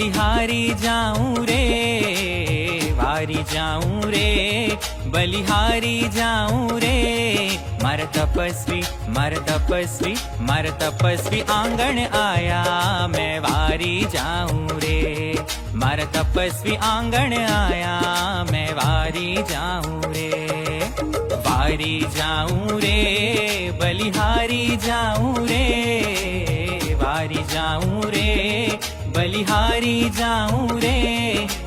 बलिहारी जाऊं रे, वारी जाऊं रे, बलिहारी जाऊं रे। मर तपस्वी मर तपस्वी मर तपस्वी आंगन आया, मैं वारी जाऊं रे। मर तपस्वी आंगन आया, मैं वारी जाऊं रे। वारी जाऊं रे, बलिहारी जाऊं रे, वारी जाऊं रे, बलिहारी जाऊं रे।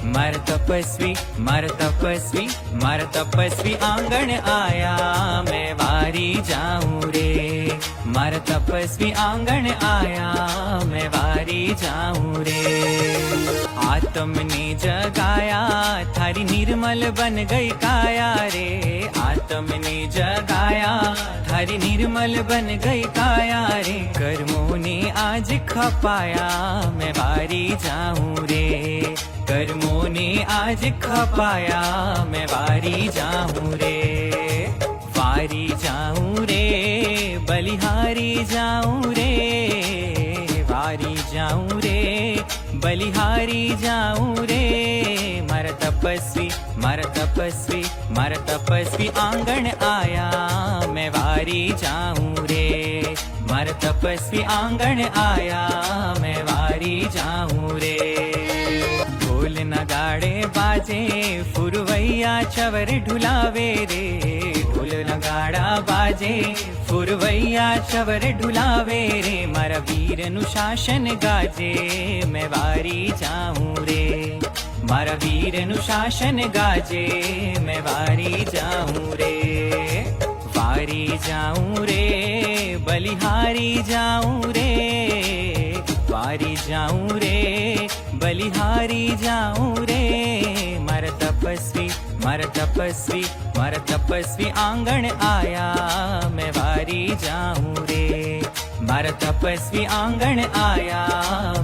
मर तपस्वी मर तपस्वी मर तपस्वी आंगन आया, मैं वारी जाऊं रे। मर तपस्वी आंगन आया, मैं वारी जाऊं रे। आत्म ने जगाया, थारी निर्मल बन गई काया रे। आत्म ने जगाया, थारी निर्मल बन गई काया रे। कर्मों ने आज खपाया, मैं वारी जाऊं रे। कर्मों ने आज खपाया, मैं वारी जाऊं रे। वारी जाऊं रे, बलिहारी जाऊं रे। वारी जाऊं रे, बलिहारी जाऊं रे। मर तपस्वी मर तपस्वी मर तपस्वी आंगन आया, मैं वारी जाऊं रे। मर तपस्वी आंगन आया, मैं वारी जाऊं रे। ढोल नगाड़े बाजे, फुरवैया चवर ढुलावे रे। ढोल नगाड़ा बाजे, फुरवैया चवर ढुलावे रे। मारा वीर अनुशासन गाजे, मैं वारी जाऊं रे। मारा वीर अनुशासन गाजे, मैं वारी जाऊं रे। वारी जाऊं रे, बलिहारी जाऊं रे। वारी जाऊं रे, बलिहारी जाऊं रे। मर तपस्वी मर तपस्वी मर तपस्वी आंगन आया, मैं वारी जाऊं रे। मर तपस्वी आंगन आया,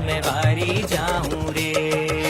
मैं वारी जाऊं रे।